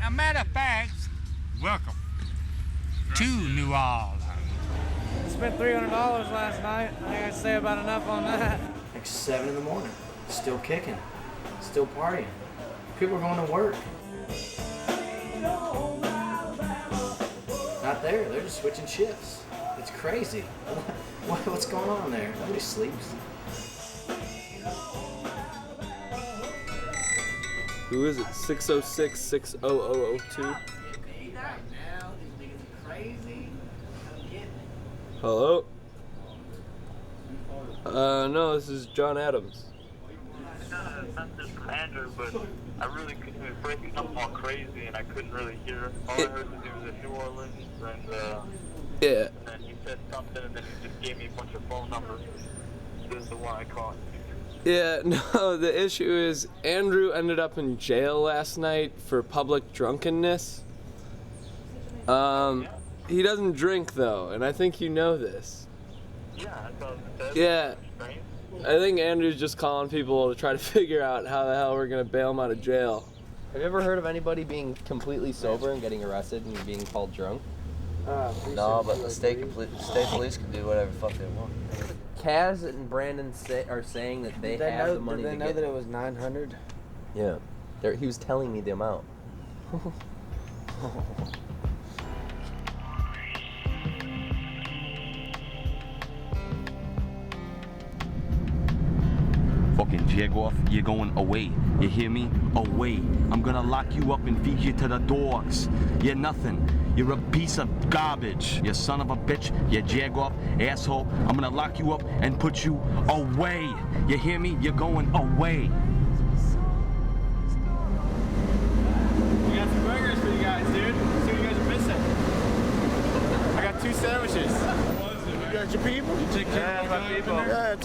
a matter of fact, welcome to New Orleans. I spent $300 last night. I think I'd say about enough on that. Like 7 in the morning, still kicking, still partying. People are going to work. Not there, they're just switching shifts. It's crazy. What's going on there? Nobody sleeps. Who is it? 606-60002? Hello? No, this is John Adams. Message from Andrew, but I really couldn't. He was breaking up all crazy, and I couldn't really hear. All I heard was he was in New Orleans, and Yeah. and then he said something, and then he just gave me a bunch of phone numbers. This is the one I called. Yeah, no, the issue is Andrew ended up in jail last night for public drunkenness. He doesn't drink though, and I think you know this. Yeah, I thought that Yeah. was strange. I think Andrew's just calling people to try to figure out how the hell we're gonna bail him out of jail. Have you ever heard of anybody being completely sober and getting arrested and being called drunk? No, but the state police can do whatever the fuck they want. Kaz and Brandon are saying that they have the money Did to they know get. that it was 900? Yeah, he was telling me the amount. Fucking Jagoff, you're going away. You hear me? Away. I'm gonna lock you up and feed you to the dogs. You're nothing. You're a piece of garbage. You son of a bitch. You Jagoff, asshole. I'm gonna lock you up and put you away. You hear me? You're going away. We got some burgers for you guys, dude. See what you guys are missing. I got 2 sandwiches. You got your people? You take care of my people. Yeah,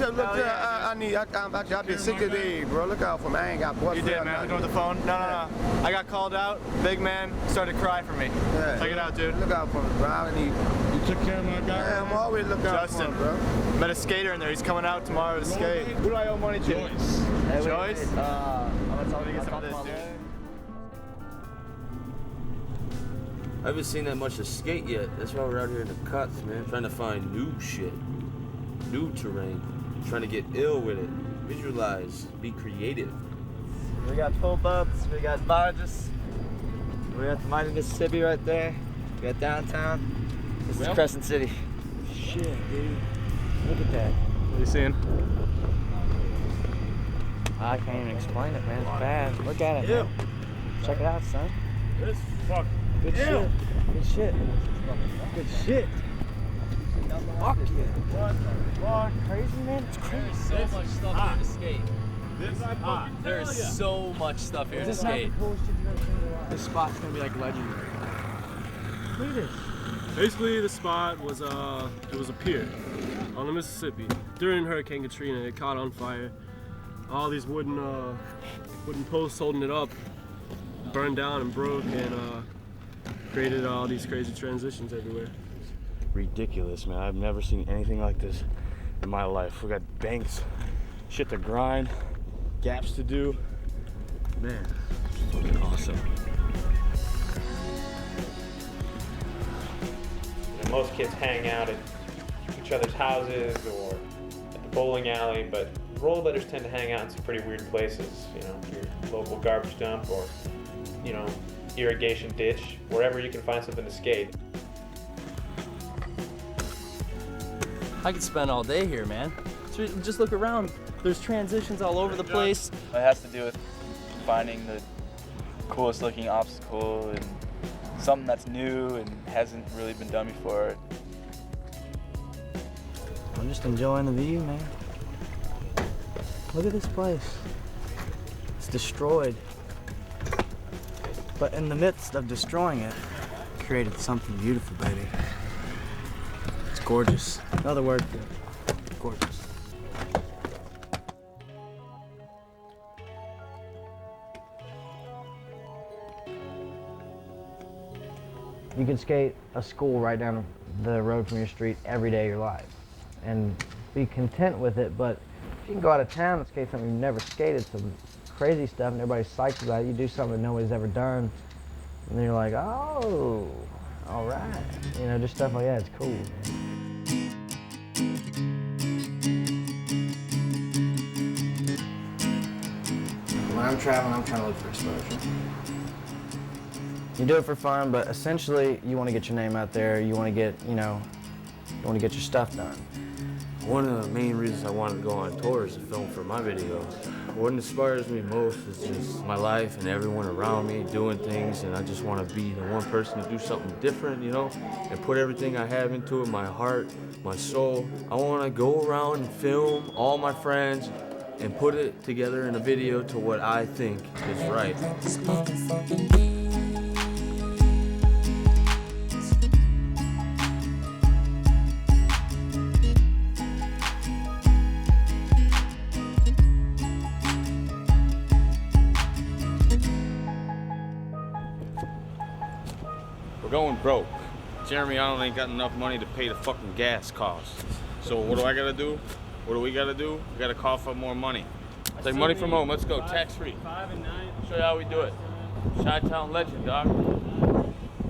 I've been sick of these, bro. Look out for me. I ain't got boyfriend. You did, man. Look over the phone. No. I got called out. Big man started to cry for me. Yeah. Check it out, dude. Look out for me, bro. I need. You took care of my guy? Yeah, I'm always looking out for Justin, him, bro. Met a skater in there. He's coming out tomorrow to skate. Who do I owe money to? Joyce. Joyce? I'm gonna tell you to get some of this, dude. I haven't seen that much of skate yet. That's why we're out here in the cuts, man. Trying to find new shit, new terrain. Trying to get ill with it. Visualize, be creative. We got pull-ups, we got barges, we got the mighty Mississippi right there, we got downtown. This is Crescent City. Shit, dude. Look at that. What are you seeing? I can't even explain it, man. It's bad. Look at it, man. Check it out, son. This fuck. Good shit. Good shit. Good shit. Fuck yeah. What? Crazy, man? It's crazy. So much stuff here to skate. There's so much stuff here to skate. This spot's gonna be like legendary. Look at this. Basically, the spot was it was a pier on the Mississippi. During Hurricane Katrina, it caught on fire. All these wooden posts holding it up burned down and broke, and created all these crazy transitions everywhere. Ridiculous, man. I've never seen anything like this in my life. We got banks, shit to grind, gaps to do. Man, it's fucking awesome. Most kids hang out at each other's houses or at the bowling alley, but rollerbladers tend to hang out in some pretty weird places. You know, your local garbage dump or, you know, irrigation ditch, wherever you can find something to skate. I could spend all day here, man. Just look around. There's transitions all over the place. It has to do with finding the coolest looking obstacle and something that's new and hasn't really been done before. I'm just enjoying the view, man. Look at this place. It's destroyed. But in the midst of destroying it, created something beautiful, baby. It's gorgeous. Another word for it. Gorgeous. You can skate a school right down the road from your street every day of your life and be content with it, but if you can go out of town and skate something you've never skated, some crazy stuff and everybody's psyched about it, you do something nobody's ever done, And you're like, oh, all right. You know, just stuff like that, it's cool. When I'm traveling, I'm trying to look for exposure. You do it for fun, but essentially you want to get your name out there. You want to get, you know, you want to get your stuff done. One of the main reasons I wanted to go on tour is to film for my video. What inspires me most is just my life and everyone around me doing things, and I just want to be the one person to do something different, you know, and put everything I have into it, my heart, my soul. I want to go around and film all my friends and put it together in a video to what I think is right. We're going broke. Jeremy Allen ain't got enough money to pay the fucking gas costs. So what do I gotta do? What do we gotta do? We gotta call for more money. Take money from home, let's go, tax-free. 5 and 9. Show you how we do it. Chi-Town legend, dog.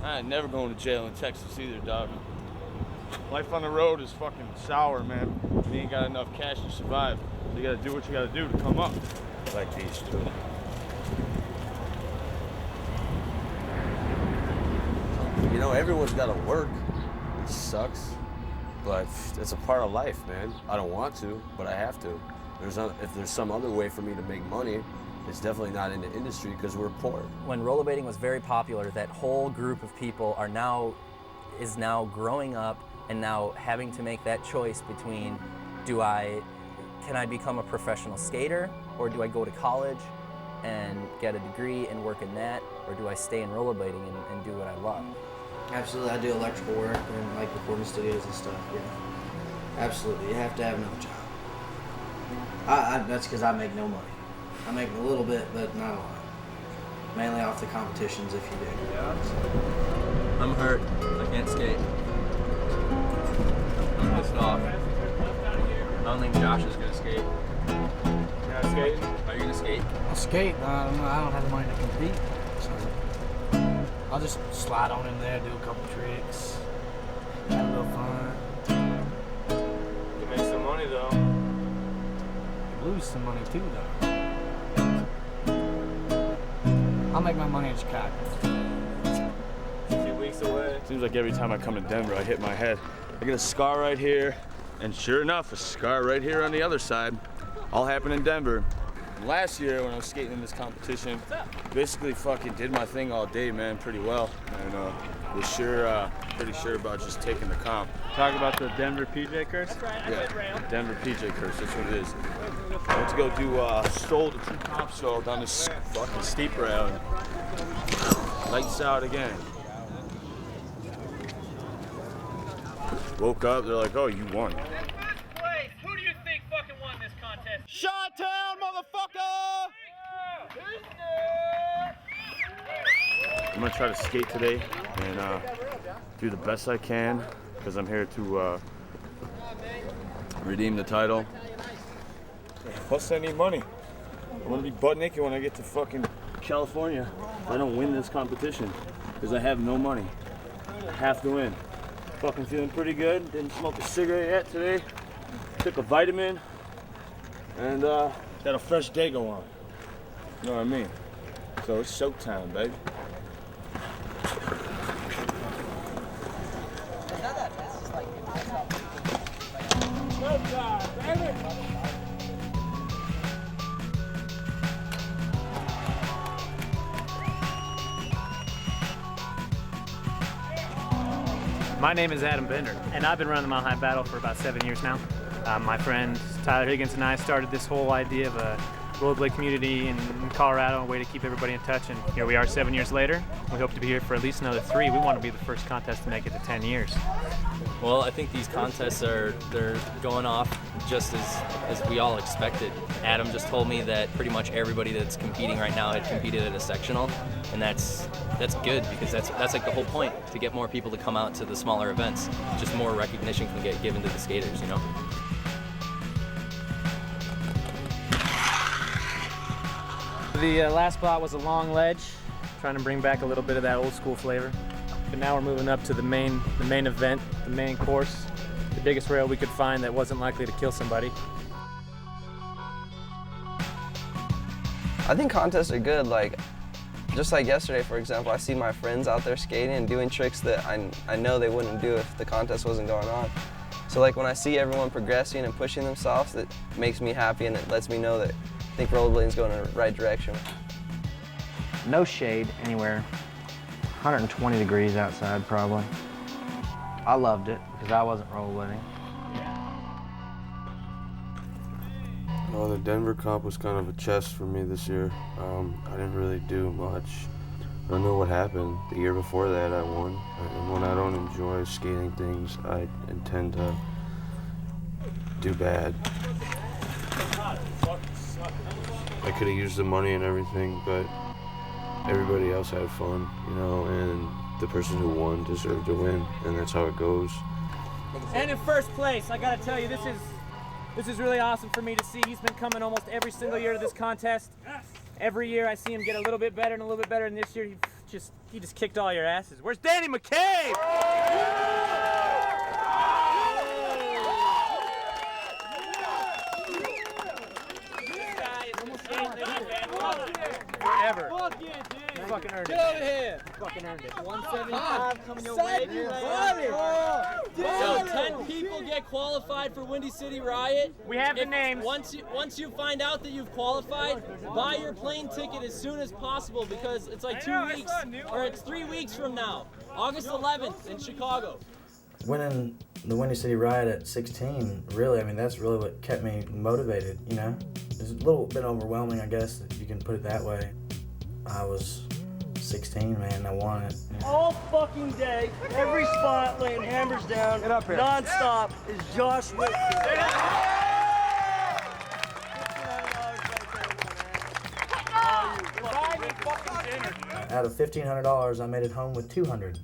I ain't never going to jail in Texas either, dog. Life on the road is fucking sour, man. You ain't got enough cash to survive. So you gotta do what you gotta do to come up. Like these two. You know, everyone's got to work. It sucks, but it's a part of life, man. I don't want to, but I have to. If there's some other way for me to make money, it's definitely not in the industry because we're poor. When rollerblading was very popular, that whole group of people is now growing up and now having to make that choice between can I become a professional skater, or do I go to college and get a degree and work in that, or do I stay in rollerblading and do what I love? Absolutely, I do electrical work and like recording studios and stuff, yeah. Absolutely, you have to have another job. That's because I make no money. I make a little bit, but not a lot. Mainly off the competitions, if you do. Yeah. I'm hurt. I can't skate. I'm pissed off. I don't think Josh is gonna skate. You're not skating? Are you gonna skate? I'll skate. I don't have the money to compete, so I'll just slide on in there, do a couple tricks, have a little fun. You make some money though. Lose some money too, though. I'll make my money in Chicago. A few weeks away. Seems like every time I come to Denver, I hit my head. I get a scar right here, and sure enough, a scar right here on the other side. All happened in Denver. Last year, when I was skating in this competition, basically fucking did my thing all day, man, pretty well. And was pretty sure about just taking the comp. Talk about the Denver PJ curse? Yeah, Denver PJ curse, that's what it is. I went to go do stroll to 2 comp stroll down this fucking steep rail. Lights out again. Woke up, they're like, oh, you won. Who do you think fucking won this contest? Chi-Town, motherfucker! I'm gonna try to skate today and do the best I can because I'm here to redeem the title. Plus, I need money. I'm gonna be butt naked when I get to fucking California if I don't win this competition because I have no money. I have to win. Fucking feeling pretty good. Didn't smoke a cigarette yet today. Took a vitamin and got a fresh day go on. You know what I mean? So it's showtime, baby. My name is Adam Bender, and I've been running the Mile High Battle for about 7 years now. My friend Tyler Higgins and I started this whole idea of a rollerblade community in Colorado, a way to keep everybody in touch, and here we are 7 years later. We hope to be here for at least another 3. We want to be the first contest to make it to 10 years. Well, I think these contests they're going off just as we all expected. Adam just told me that pretty much everybody that's competing right now had competed at a sectional, and that's good because that's like the whole point, to get more people to come out to the smaller events. Just more recognition can get given to the skaters, you know. The last spot was a long ledge. trying to bring back a little bit of that old school flavor. But now we're moving up to the main event, the main course, the biggest rail we could find that wasn't likely to kill somebody. I think contests are good. Like, just like yesterday, for example, I see my friends out there skating and doing tricks that I know they wouldn't do if the contest wasn't going on. So like when I see everyone progressing and pushing themselves, it makes me happy and it lets me know that I think rollerblading is going in the right direction. No shade anywhere. 120 degrees outside probably. I loved it because I wasn't rollerblading. Well, the Denver comp was kind of a chest for me this year. I didn't really do much. I don't know what happened. The year before that I won. And when I don't enjoy skating things, I intend to do bad. I could have used the money and everything, but everybody else had fun, you know, and the person who won deserved to win, and that's how it goes. And in first place, I gotta tell you, this is really awesome for me to see. He's been coming almost every single year to this contest. Every year I see him get a little bit better and a little bit better, and this year he just kicked all your asses. Where's Danny McCabe? Forever. Fuck yeah, dude. You fucking earned it. Get over here. You fucking earned it. 175 coming your way. So 10 people get qualified for Windy City Riot. We have the names. Once you find out that you've qualified, buy your plane ticket as soon as possible because it's like 2 weeks, or it's 3 weeks from now, August 11th in Chicago. Winning the Windy City Riot at 16, really, I mean, that's really what kept me motivated, you know? It's a little bit overwhelming, I guess, if you can put it that way. I was 16, man, I won it. All fucking day, every spot laying hammers down, non-stop, is Josh Whitfield. Out of $1,500, I made it home with $200.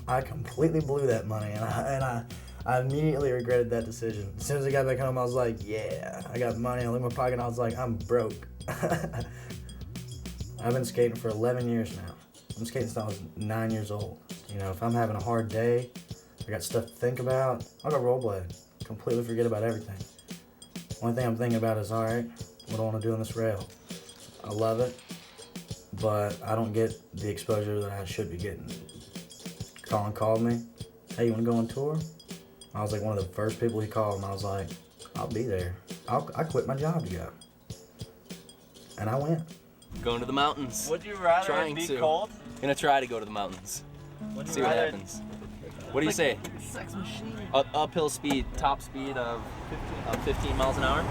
I completely blew that money, and I immediately regretted that decision. As soon as I got back home, I was like, yeah, I got money. I looked in my pocket, and I was like, I'm broke. I've been skating for 11 years now. I'm skating since I was 9 years old. You know, if I'm having a hard day, I got stuff to think about, I'll go rollerblade. Completely forget about everything. Only thing I'm thinking about is, all right, what do I want to do on this rail? I love it, but I don't get the exposure that I should be getting. Colin called me, hey, you want to go on tour? I was like one of the first people he called, and I was like, I'll be there. I quit my job to go. And I went. Going to the mountains. Would you rather be cold? Gonna try to go to the mountains. See what happens. What do you say? Sex machine. Uphill speed, top speed of 15 miles an hour.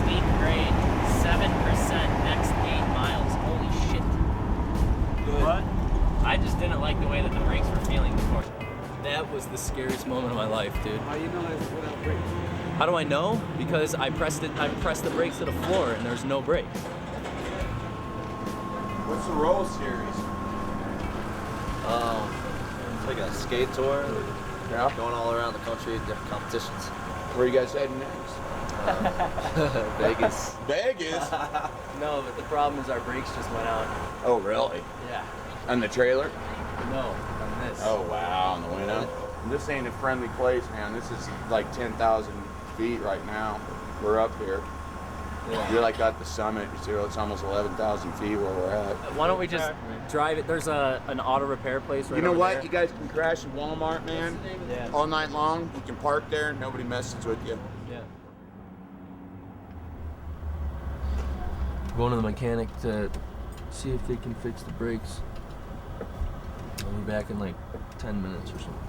Speed grade 7%, next 8 miles. Holy shit. Good. What? I just didn't like the way that the brakes were feeling before. That was the scariest moment of my life, dude. How you know it's without brakes? How do I know? Because I pressed the brakes to the floor and there's no brakes. What's the roll series? It's like a skate tour. Yeah. Going all around the country, different competitions. Where you guys heading next? Vegas. Vegas? No, but the problem is our brakes just went out. Oh, really? Yeah. On the trailer? No, on this. Oh, wow, on the window? This ain't a friendly place, man. This is like 10,000 feet right now. We're up here. Yeah. You're like at the summit. So it's almost 11,000 feet where we're at. Why don't we just drive it? There's an auto repair place right You know over what? there. You guys can crash in Walmart, man. Yeah. All night long. You can park there. Nobody messes with you. Yeah. Going to the mechanic to see if they can fix the brakes. I'll be back in like 10 minutes or something.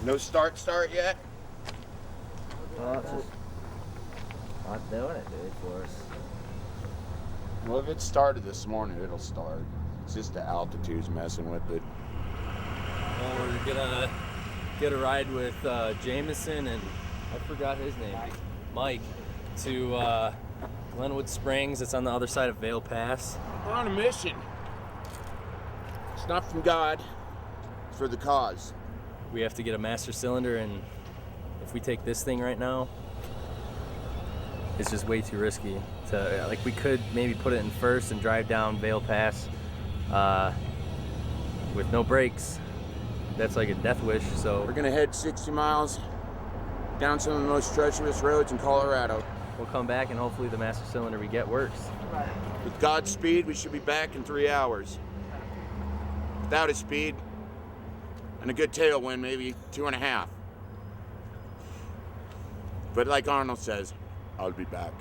No start yet? Well, it's just not doing it, dude, for us. Well, if it started this morning, it'll start. It's just the altitude's messing with it. Well, we're gonna get a ride with Jameson and I forgot his name, Mike, to Glenwood Springs. It's on the other side of Vail Pass. We're on a mission. It's not from God. It's for the cause. we have to get a master cylinder, and if we take this thing right now, it's just way too risky. To, like, we could maybe put it in first and drive down Vale Pass with no brakes. That's like a death wish. So we're gonna head 60 miles down some of the most treacherous roads in Colorado. We'll come back and hopefully the master cylinder we get works. With God's speed, we should be back in 3 hours. Without his speed and a good tailwind, maybe 2.5. But like Arnold says, I'll be back.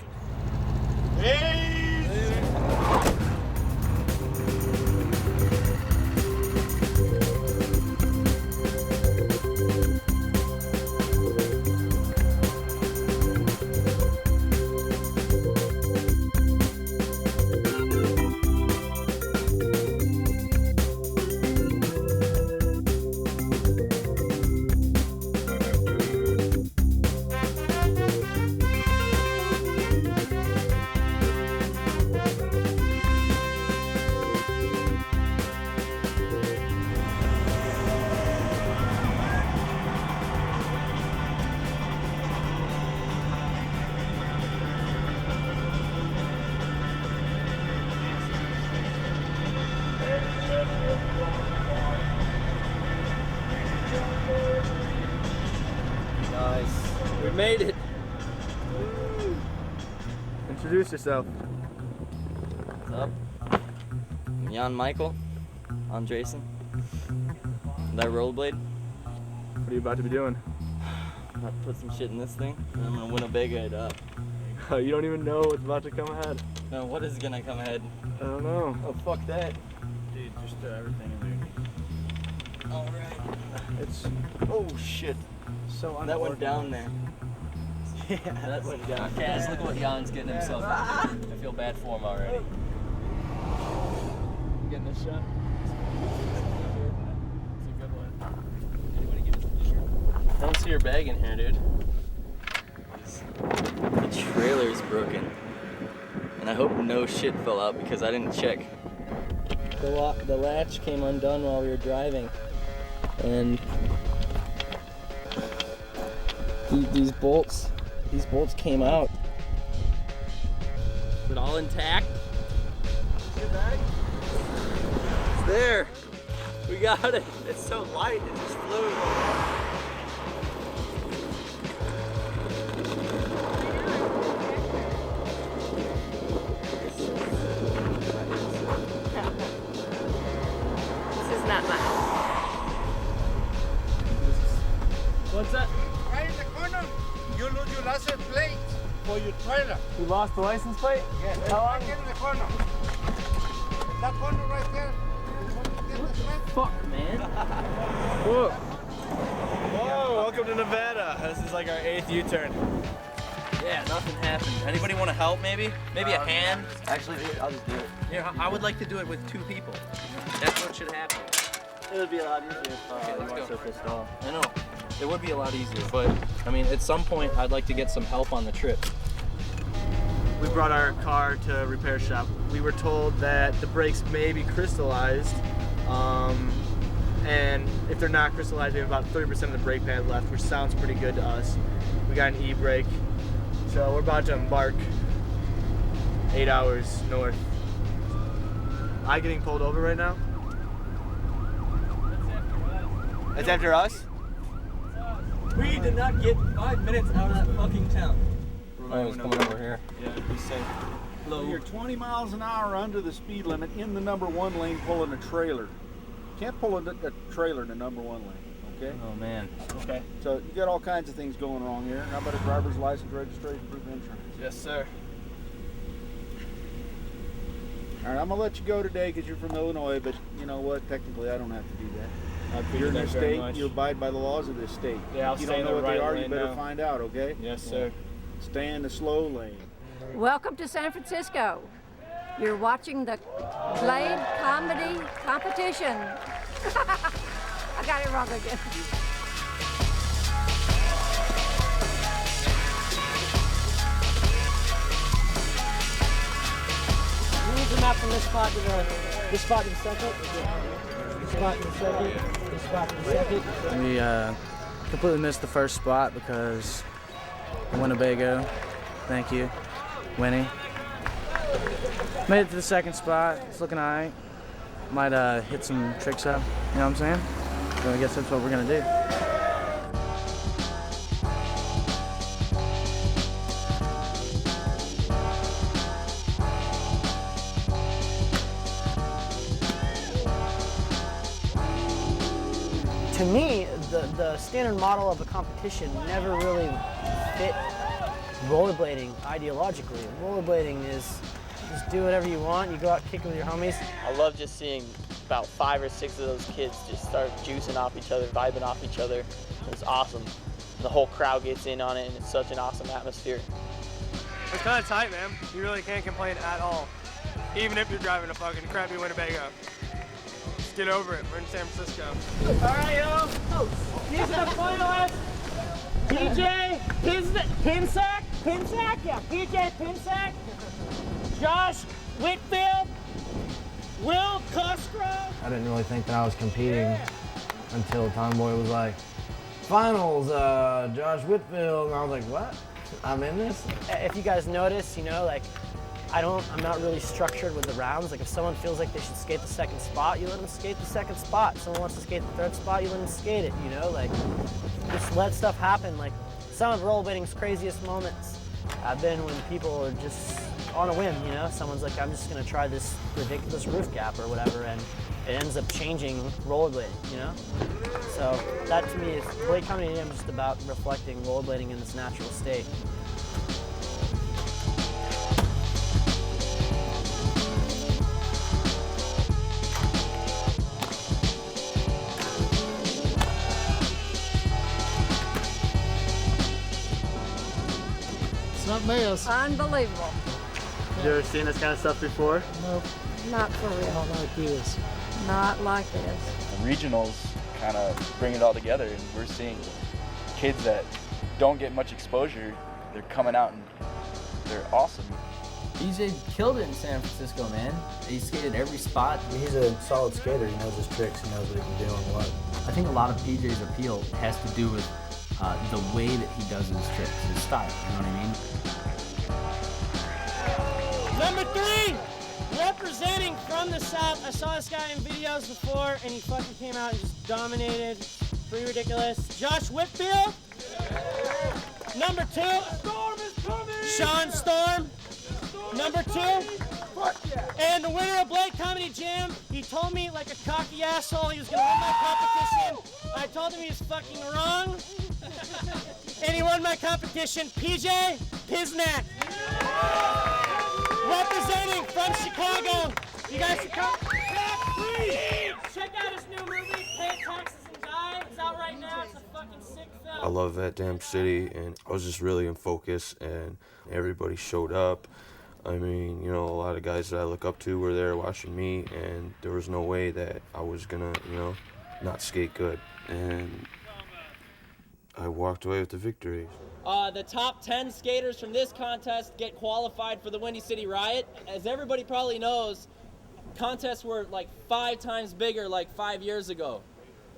Nice. We made it. Introduce yourself. What's up? I'm Jan Michael Andresen. And I rollerblade. What are you about to be doing? I'm about to put some shit in this thing, and I'm gonna Winnebago it up. You don't even know what's about to come ahead. No, what is gonna come ahead? I don't know. Oh, fuck that. Dude, just throw everything in there. Alright. It's, oh shit. So that went down there. Yeah, that went down. Kaz, look what Jan's getting himself into. I feel bad for him already. You getting this shot? It's a good one. I don't see your bag in here, dude. The trailer's broken. And I hope no shit fell out because I didn't check. The latch came undone while we were driving. And these bolts came out. Is it all intact? It's there. We got it. It's so light, it just flew. This is not mine. What's that? Right in the corner, you lose your license plate for your trailer. You lost the license plate? Yeah, How long? right in the corner. That corner right there. Fuck, man. Whoa. Whoa, welcome to Nevada. This is like our 8th U-turn. Yeah, nothing happened. Anybody want to help, maybe? Maybe a hand? Actually, I'll just do it. Yeah, I would like to do it with 2 people. That's what should happen. It would be a lot easier if Okay, you let's weren't go. so pissed off. I know. It would be a lot easier, but I mean, at some point, I'd like to get some help on the trip. We brought our car to a repair shop. We were told that the brakes may be crystallized, and if they're not crystallized, we have about 30% of the brake pad left, which sounds pretty good to us. We got an e-brake, so we're about to embark 8 hours north. I getting pulled over right now? That's after us? We did not get 5 minutes out of that fucking town. Oh, he's coming over here. Yeah, be safe. Hello. You're 20 miles an hour under the speed limit in the number 1 lane pulling a trailer. Can't pull a trailer in the number 1 lane, okay? Oh, man. Okay. So you got all kinds of things going wrong here. How about a driver's license, registration, proof of insurance? Yes, sir. All right, I'm gonna let you go today because you're from Illinois, but you know what? Technically, I don't have to do that. I appreciate You're in that this very state, much. you abide by the laws of this state. Yeah, I'll if you stay don't in know the what they right are, you lane better now. find out, okay? Yes, sir. Stay in the slow lane. Welcome to San Francisco. You're watching the Blade Comedy Competition. I got it wrong again. You need the map from this spot to the center. spot in the second. This spot in the second. We completely missed the first spot because Winnebago, thank you, Winnie. Made it to the second spot. It's looking alright. Might hit some tricks up, you know what I'm saying? So I guess that's what we're gonna do. To me, the standard model of a competition never really fit rollerblading ideologically. Rollerblading is just do whatever you want, you go out kicking with your homies. I love just seeing about 5 or 6 of those kids just start juicing off each other, vibing off each other. It's awesome. The whole crowd gets in on it and it's such an awesome atmosphere. It's kind of tight, man. You really can't complain at all, even if you're driving a fucking crappy Winnebago. Just get over it. We're in San Francisco. All right, yo. These are the finalists. PJ Pinsack? Yeah, PJ Pinsack. Josh Whitfield. Will Cosgrove. I didn't really think that I was competing until Tomboy was like, finals, Josh Whitfield, and I was like, what? I'm in this? If you guys notice, you know, like, I'm not really structured with the rounds. Like, if someone feels like they should skate the second spot, you let them skate the second spot. If someone wants to skate the third spot, you let them skate it, you know? Like, just let stuff happen. Like, some of rollerblading's craziest moments have been when people are just on a whim, you know? Someone's like, I'm just gonna try this ridiculous roof gap or whatever, and it ends up changing rollerblading, you know? So that to me is, Blade Comedy Jam is just about reflecting rollerblading in its natural state. It's not mess. Unbelievable. You ever seen this kind of stuff before? Nope. Not for real. Not like this. Not like this. The regionals kind of bring it all together, and we're seeing kids that don't get much exposure. They're coming out and they're awesome. BJ killed it in San Francisco, man. He skated every spot. He's a solid skater. He knows his tricks. He knows what he can do and what. I think a lot of BJ's appeal has to do with the way that he does his tricks, his style, you know what I mean? Number 3, representing from the South. I saw this guy in videos before, and he fucking came out and just dominated. Pretty ridiculous. Josh Whitfield. Number 2, Storm is coming. Sean Storm. Number 2. And the winner of Blade Comedy Jam, he told me like a cocky asshole he was gonna win my competition. I told him he was fucking wrong. And he won my competition, PJ Pisnak. Representing from Chicago. You guys should come. Check out his new movie, Pay Taxes and Die. It's out right now. It's a fucking sick film. I love that damn city, and I was just really in focus, and everybody showed up. I mean, you know, a lot of guys that I look up to were there watching me, and there was no way that I was gonna, you know, not skate good. And I walked away with the victory. The top 10 skaters from this contest get qualified for the Windy City Riot. As everybody probably knows, contests were like 5 times bigger like 5 years ago.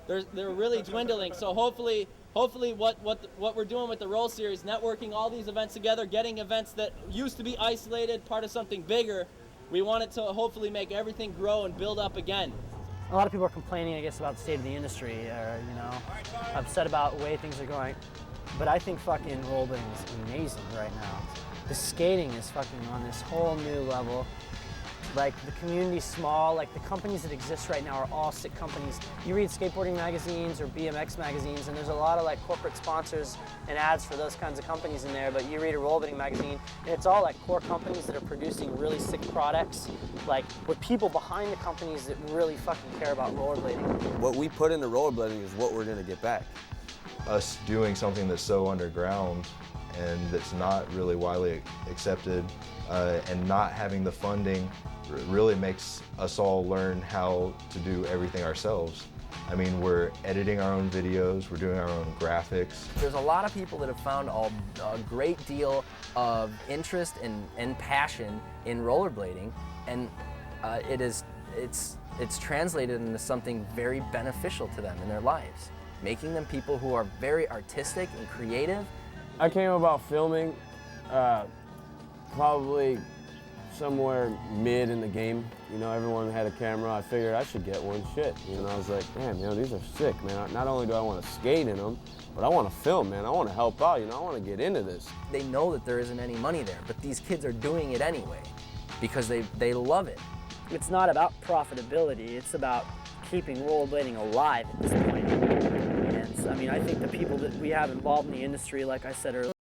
They're really dwindling. So hopefully what we're doing with the Roll Series, networking all these events together, getting events that used to be isolated, part of something bigger, we want it to hopefully make everything grow and build up again. A lot of people are complaining, I guess, about the state of the industry, or, you know, upset about the way things are going. But I think fucking rollerblading is amazing right now. The skating is fucking on this whole new level. Like, the community's small, like the companies that exist right now are all sick companies. You read skateboarding magazines or BMX magazines, and there's a lot of like corporate sponsors and ads for those kinds of companies in there, but you read a rollerblading magazine, and it's all like core companies that are producing really sick products, like with people behind the companies that really fucking care about rollerblading. What we put into rollerblading is what we're gonna get back. Us doing something that's so underground and that's not really widely accepted and not having the funding really makes us all learn how to do everything ourselves. I mean, we're editing our own videos, we're doing our own graphics. There's a lot of people that have found a great deal of interest and passion in rollerblading, and it has it's translated into something very beneficial to them in their lives, making them people who are very artistic and creative. I came about filming probably somewhere mid in the game. You know, everyone had a camera. I figured I should get one. Shit. You know, I was like, man, you know, these are sick, man. Not only do I want to skate in them, but I want to film, man. I want to help out. You know, I want to get into this. They know that there isn't any money there, but these kids are doing it anyway because they love it. It's not about profitability. It's about keeping rollerblading alive at this point. And I mean, I think the people that we have involved in the industry, like I said earlier,